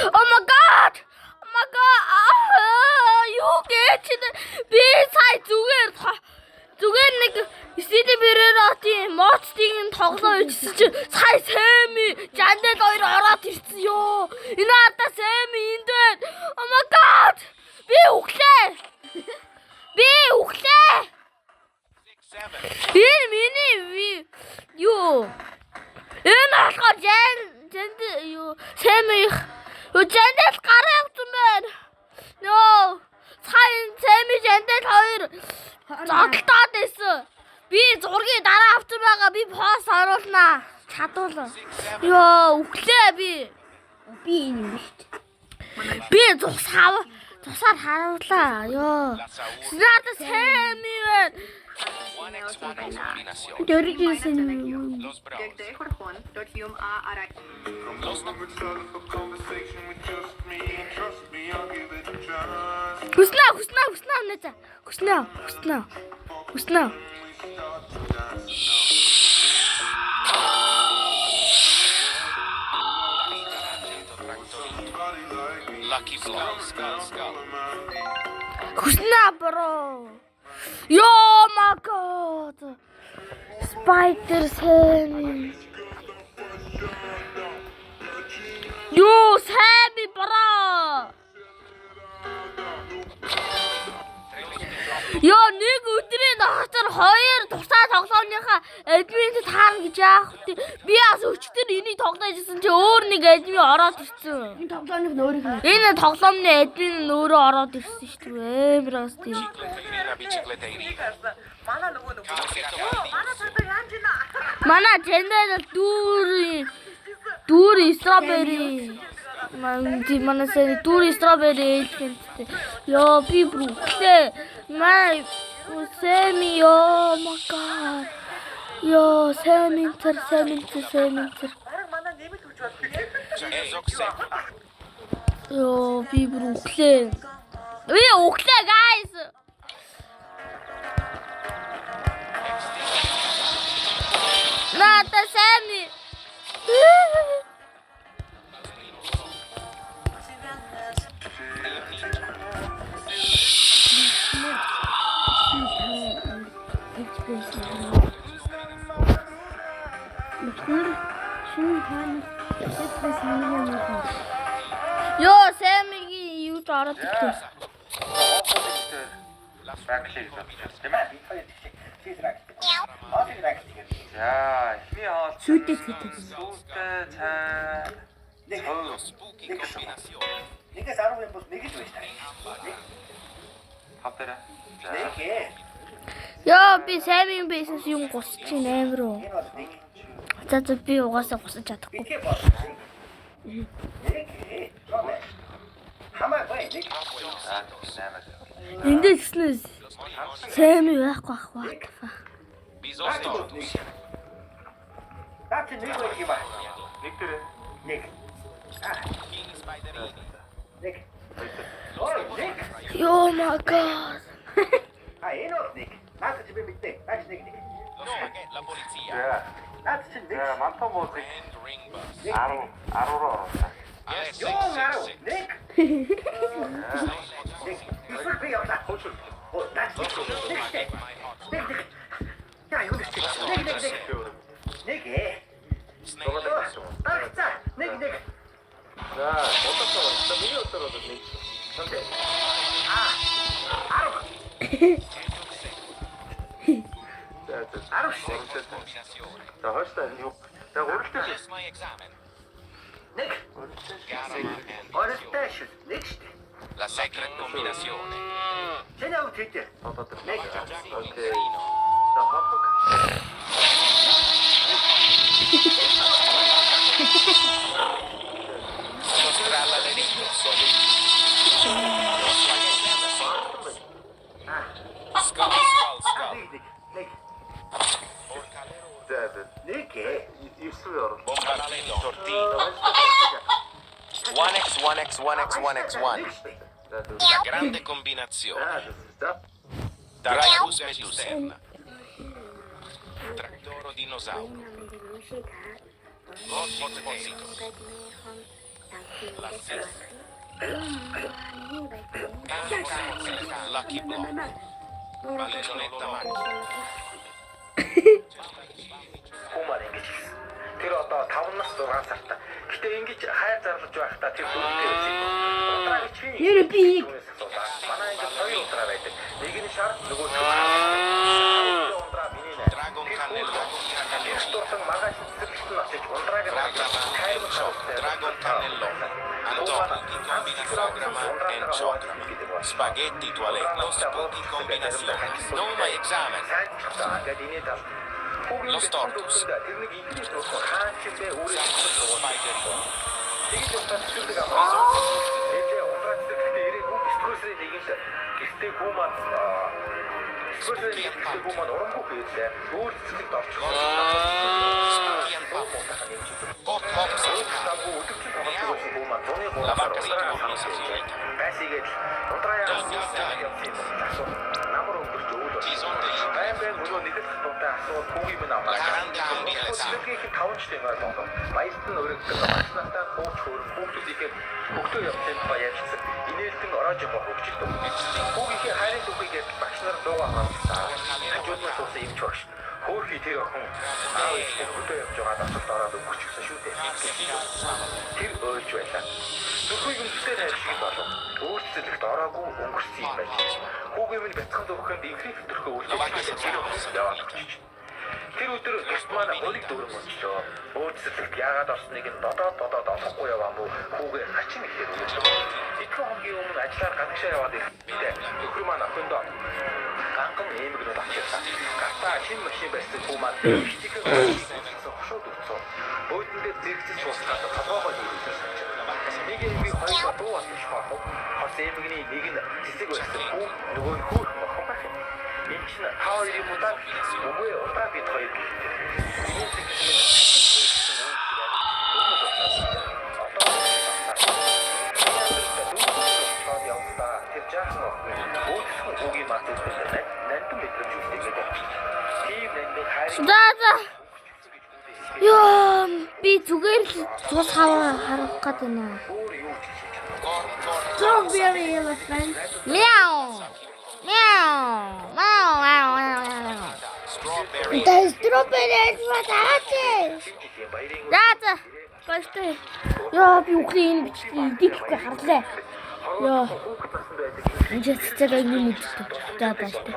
Oh my god. Юу гэж би сая зүгээр нэг CDB-ийн моцтыг тоглоо ичсэн чи сая Сэми Жандал хоёр ороод ирсэн ёо. Энэ ардаа Сэми энд байна. Oh my god. Би өглөө. Энэ миний юу? Энэ болохоор Жандал юу? Сэми Жандал гараа явсан байна. Нөө сая Сэми Жандал хоёр зодтолтоод байсан. Би зургийг дараа авсан байгаа. Би пост оруулнаа. Чадвал. Ёо, өглөө би энэ юм шүү дээ. Би тусаар харууллаа. Ёо. Надад Сэми байна. Хүснэ. Lucky Skull. Хүснэ бро. Oh my god. Spider Сэми. Ёо, Сэми бро. Ёо, нэг өдрийн дотор хоёр тусаа тоглоомынхаа админт таарна гэж яах вэ? Би бас өчтөр энийг тоглож ирсэн чи өөр нэг админ ороод ирсэн. Энэ тоглоомны өөрийг нэ. Энэ тоглоомны админ нь өөрөө ороод ирсэн шүү дээ. Эмрас тийм. Манай Жандал дүүр стrawberry. Манай сэний дүүр strawberry гэнтэй. Ёо, би бүхлээ. Май Сэми oh my god. Ёо, Сэминтер. Ёо, би бүхлээ. Guys. Ната Сэми. Ёо, Сэмигийн юу ч ороод ирсэн. За, эхний хоол. Сүйтэй. Нэгээс 10 бус нэг л байж таа. Хавтара. Ёо, би Сэмигийн бизнес юм гусч чинь амар уу. За би угаасаа гусаж чадахгүй. Эндээ гиснээс Сэми байхгүй ах. Таач нэг байх юм аа. Нэг дээр. Нэг. Нэг. Oh my god. Энэ нэг. Наад чи би мэдээ. Наад нэг. La polizia. Наад чи нэг. Мантаа мууzik 10 ороо. Ёо, нэг. Эсвэл би явлаа. Оо, наад чи. Нэг. Я юу гэж. Нэг. Нэг. За, бодосоо миний өдрөөр нэг. Окей. За, хооштой юу? За, өөрөлтөө. Нэг. Оролтоош. Нэг штэ. La secret combinazione. Тэний үтээ. Нэг. Окей. За, хатук. Mostrarla le rito. Skull. Нэг. За, Нэг. исвэр. Bombardello. Tortino. 1x1x1x1x1. La grande combinazione. Dreyfus Medusen. Trattoro dinosauro. Compositor. Lucky block. Pallonetta magia. Хүмүүс ингэж хэлсэн. Тэр одоо 5 нас 6 сартай. Гэтэ ингэж хайр зарлаж байхдаа тэр дөрөвтэй байсан. Унтраа гэж би. Нэр би манай ингэ хоёр унтраа байдаг. Нэг нь шар нөгөө нь унтраа миний нэ. Dragon Cannelloni. Стурсан маргааш цэцэрлэгт нь очиж унтрааг хайр Dragon Cannelloni. Antonico di combinafragramma and chocrama. Spaghetti toiletto di combinazione. Nome examen. Lo Stortus. Hop hop La vacca sincronizzazione. Ci sono degli La grande combinazione. Хөөхий тэр охин аав ихтэй хөдөө явж байгаа асуулт ороод өгч гисэн шүү дээ. Тэр ойлж байлаа. Зүрхийг өмстэй хайр шиг болов. Өөрчлөлт ороогүй өнгөрсөн юм байна. Хүүгийн минь бяцхан зөвхөн инфлик төрхөө үйлчлүүлсэн тэр охин яваад өгч. Тэр өдөр тусмаа хөлийг дөрөв болчихлоо. Өөрчлөлт яагаад орсныг нь додоод олохгүй яваа мó хүүгээ хачин ихээр өгсөн. Эдгээр хоногийн өмнө ажиллаар гадагшаа яваад ирэхдээ нөхөр маань охиндоо ганхан эмэгнүүд авчирсан. Гартаа шин машин байсан хүү маань ихтгэн хошууд өгсөн. Бөөдөндөө зэрэгцэж суусгаад толгоогоо дүүрсэн санаж. Нэг эмэг хоёр дуу атж хаах. Хос эмэгний нэг нь цэцэг байсан хүү нөгөө нь хүүх мохон байх юм. Энэ чинь та хоёрын мудаа үгүй удаа бид хоёр гэхтэй. Энэ Яа, би зүгээр л цус харах гээд байна. Strawberry elephant. Meow. Meow. Meow. Strawberry. Это strawberry elephant. Яа. Гайтай. Яа, би үхлийн бичлээ идэхгүй харлаа. Яа. Энэ цэцэг аягүй мэддэг. За гайтай.